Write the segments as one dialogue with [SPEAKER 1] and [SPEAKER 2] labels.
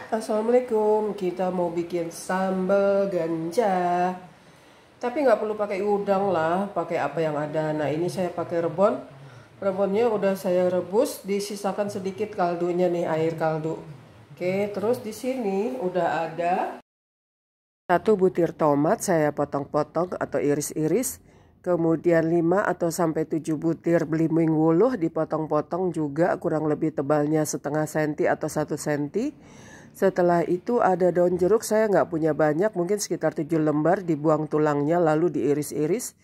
[SPEAKER 1] Assalamualaikum, kita mau bikin sambal ganja. Tapi nggak perlu pakai udang lah, pakai apa yang ada. Nah ini saya pakai rebon. Rebonnya udah saya rebus, disisakan sedikit kaldunya nih, air kaldu. Oke, terus di sini udah ada 1 butir tomat saya potong-potong atau iris-iris. Kemudian 5 atau sampai 7 butir belimbing wuluh dipotong-potong juga, kurang lebih tebalnya setengah senti atau 1 senti. Setelah itu ada daun jeruk, saya nggak punya banyak, mungkin sekitar 7 lembar, dibuang tulangnya lalu diiris-iris.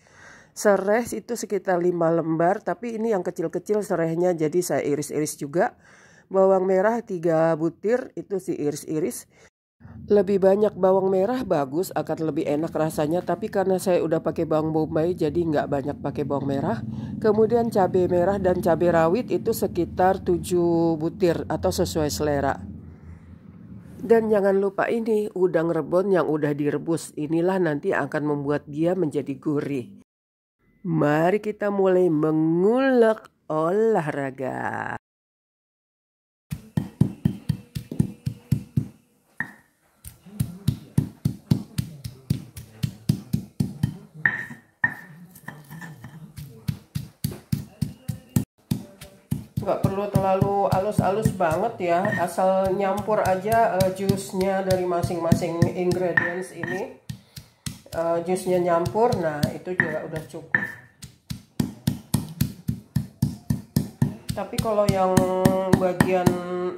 [SPEAKER 1] Sereh itu sekitar 5 lembar, tapi ini yang kecil-kecil serehnya, jadi saya iris-iris juga. Bawang merah 3 butir, itu diiris-iris. Lebih banyak bawang merah bagus, akan lebih enak rasanya, tapi karena saya udah pakai bawang bombay jadi nggak banyak pakai bawang merah. Kemudian cabai merah dan cabai rawit itu sekitar 7 butir atau sesuai selera. Dan jangan lupa ini udang rebon yang udah direbus, inilah nanti akan membuat dia menjadi gurih. Mari kita mulai mengulek olahraga. Nggak perlu terlalu halus-halus banget ya, asal nyampur aja jusnya dari masing-masing ingredients ini. Jusnya nyampur, nah itu juga udah cukup. Tapi kalau yang bagian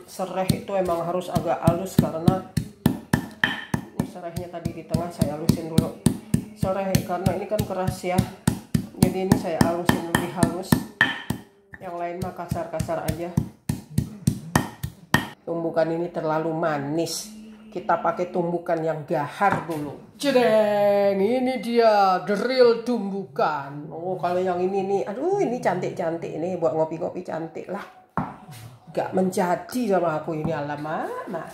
[SPEAKER 1] sereh itu emang harus agak halus, karena serehnya tadi di tengah saya halusin dulu. Sereh karena ini kan keras ya, jadi ini saya halusin lebih halus. Yang lain mah kasar-kasar aja. Tumbukan ini terlalu manis, kita pakai tumbukan yang gahar dulu. Jedeng, ini dia the real tumbukan. Oh, kalau yang ini nih, aduh ini cantik-cantik, ini buat ngopi-ngopi cantik lah. Gak menjadi sama aku ini, alamak. Nah.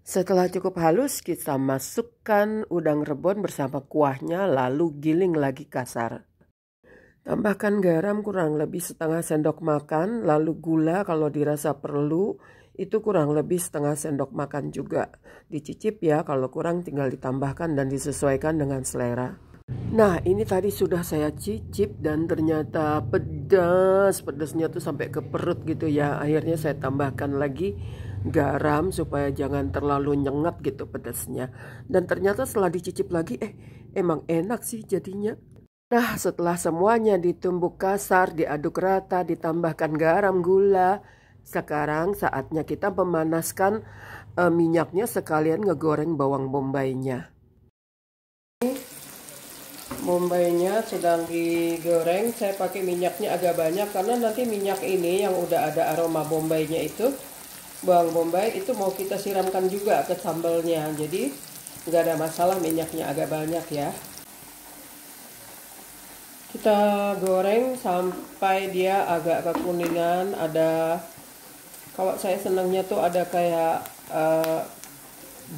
[SPEAKER 1] Setelah cukup halus, kita masukkan udang rebon bersama kuahnya, lalu giling lagi kasar. Tambahkan garam kurang lebih setengah sendok makan, lalu gula kalau dirasa perlu, itu kurang lebih setengah sendok makan juga. Dicicip ya, kalau kurang tinggal ditambahkan dan disesuaikan dengan selera. Nah ini tadi sudah saya cicip dan ternyata pedas, pedasnya tuh sampai ke perut gitu ya. Akhirnya saya tambahkan lagi garam supaya jangan terlalu nyengat gitu pedasnya. Dan ternyata setelah dicicip lagi, emang enak sih jadinya. Nah setelah semuanya ditumbuk kasar, diaduk rata, ditambahkan garam, gula, sekarang saatnya kita memanaskan minyaknya sekalian ngegoreng bawang bombaynya. Bombaynya sedang digoreng, saya pakai minyaknya agak banyak karena nanti minyak ini yang udah ada aroma bombaynya itu, bawang bombay itu mau kita siramkan juga ke sambalnya, jadi nggak ada masalah minyaknya agak banyak ya. Kita goreng sampai dia agak kekuningan, ada, kalau saya senangnya tuh ada kayak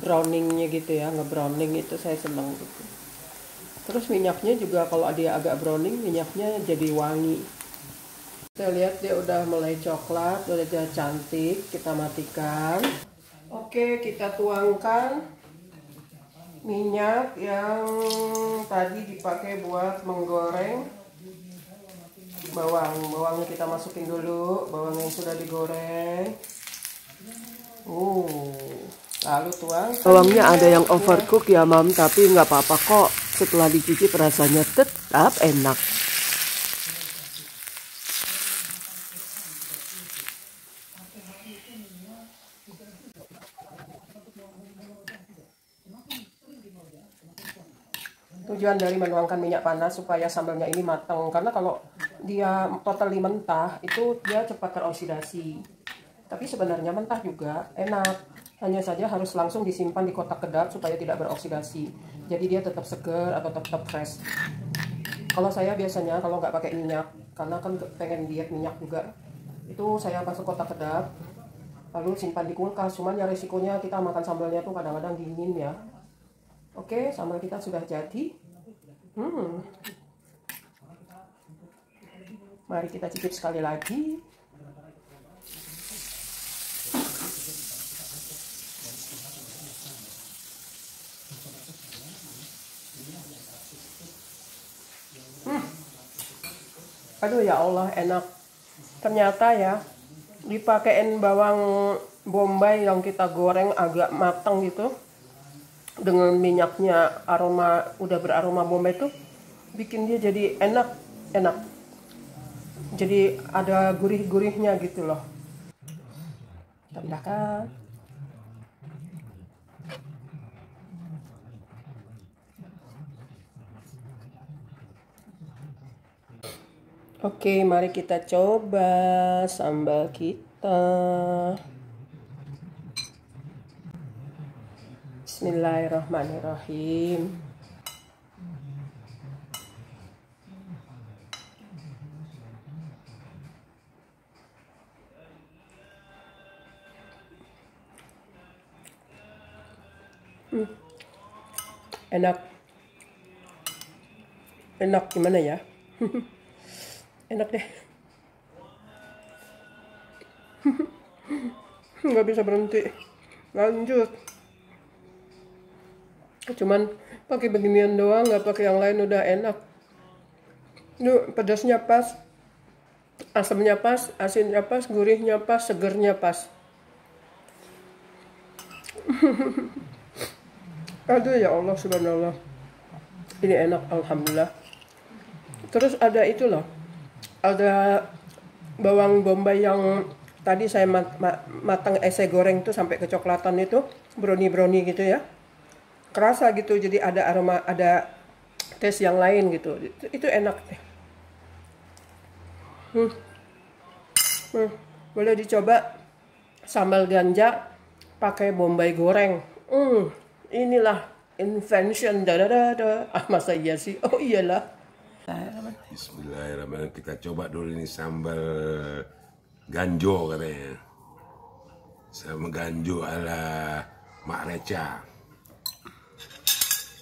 [SPEAKER 1] browningnya gitu ya, ngebrowning itu saya senang gitu. Terus minyaknya juga kalau dia agak browning, minyaknya jadi wangi. Kita lihat dia udah mulai coklat, udah jadi cantik, kita matikan. Oke, kita tuangkan minyak yang tadi dipakai buat menggoreng bawang. Bawangnya kita masukin dulu, bawang yang sudah digoreng. Lalu tuang. Bawangnya ada yang overcook ya mam, tapi nggak apa-apa kok. Setelah dicicip rasanya tetap enak. Tujuan dari menuangkan minyak panas supaya sambalnya ini matang, karena kalau dia totally mentah itu dia cepat teroksidasi. Tapi sebenarnya mentah juga enak, hanya saja harus langsung disimpan di kotak kedap supaya tidak beroksidasi, jadi dia tetap segar atau tetap fresh. Kalau saya biasanya kalau nggak pakai minyak, karena kan pengen diet minyak juga, itu saya masuk kotak kedap lalu simpan di kulkas. Cuman ya resikonya kita makan sambalnya tuh kadang-kadang dingin ya. Oke, sambal kita sudah jadi. Mari kita cicip sekali lagi. Aduh ya Allah, enak. Ternyata ya, dipakein bawang bombay yang kita goreng agak matang gitu, dengan minyaknya aroma, udah beraroma bombay tuh, bikin dia jadi enak. Jadi ada gurih-gurihnya gitu loh. Tambahkan. Oke, mari kita coba sambal kita. Bismillahirrahmanirrahim. Enak gimana ya? Enak deh. Nggak bisa berhenti. Lanjut. Cuman pakai beginian doang, nggak pakai yang lain udah enak. Duh, pedasnya pas, asamnya pas, asinnya pas, gurihnya pas, segernya pas. Aduh ya Allah, subhanallah. Ini enak, alhamdulillah. Terus ada itu loh, ada bawang bombay yang tadi saya matang, saya goreng tuh sampai kecoklatan itu, brownie gitu ya. Kerasa gitu, jadi ada aroma, ada tes yang lain gitu. Itu enak deh. Boleh dicoba sambal ganja pakai bombay goreng. Inilah invention. Masa iya sih? Oh iyalah.
[SPEAKER 2] Bismillahirrahmanirrahim. Kita coba dulu ini sambal ganjo katanya. Sama ganjo ala Mak Reca.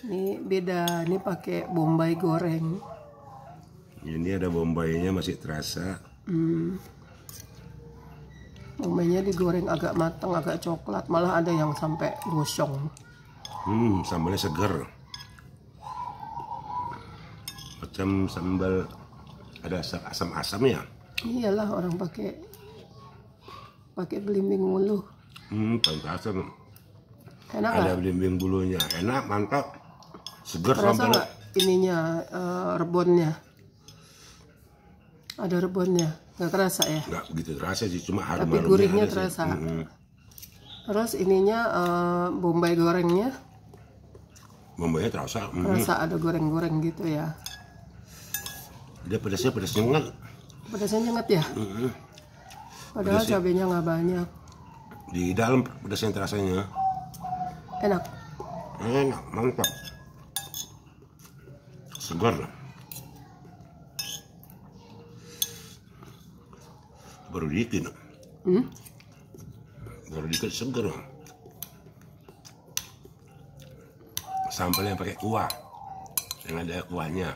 [SPEAKER 1] Ini beda, ini pakai bombay goreng.
[SPEAKER 2] Ini ada bombaynya masih terasa.
[SPEAKER 1] Bombaynya digoreng agak matang, agak coklat, malah ada yang sampai gosong.
[SPEAKER 2] Sambalnya seger. Macam sambal ada asam-asamnya.
[SPEAKER 1] Iyalah, orang pakai belimbing ulu.
[SPEAKER 2] Pantasan.
[SPEAKER 1] Enak
[SPEAKER 2] Ada
[SPEAKER 1] nggak?
[SPEAKER 2] belimbing bulunya. Enak, mantap. Seger
[SPEAKER 1] Terasa
[SPEAKER 2] sambal.
[SPEAKER 1] nggak ininya, rebonnya? Ada rebonnya, nggak kerasa ya?
[SPEAKER 2] Nggak begitu terasa sih, cuma harum.
[SPEAKER 1] Tapi gurihnya terasa. Terus ininya bombay gorengnya,
[SPEAKER 2] Bombaynya terasa.
[SPEAKER 1] terasa ada goreng-goreng gitu ya.
[SPEAKER 2] Dia pedasnya pedas nyengat.
[SPEAKER 1] Pedasnya nyengat ya? Padahal
[SPEAKER 2] Pedasnya.
[SPEAKER 1] cabenya nggak banyak.
[SPEAKER 2] Di dalam pedasnya terasanya.
[SPEAKER 1] Enak.
[SPEAKER 2] Enak, mantap. Segar. Baru dikit. Baru dikit segar. Sambal yang pakai kuah. Yang ada kuahnya.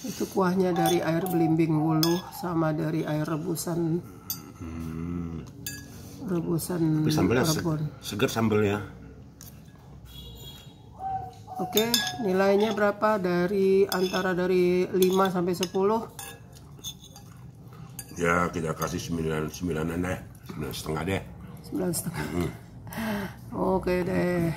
[SPEAKER 1] Itu kuahnya dari air belimbing wuluh sama dari air rebusan. Rebusan
[SPEAKER 2] Tapi sambalnya
[SPEAKER 1] rebon.
[SPEAKER 2] segar sambalnya.
[SPEAKER 1] Oke, nilainya berapa? Antara dari 5 sampai 10?
[SPEAKER 2] Ya kita kasih 9 deh. 9,5 deh.
[SPEAKER 1] 9,5. Oke deh.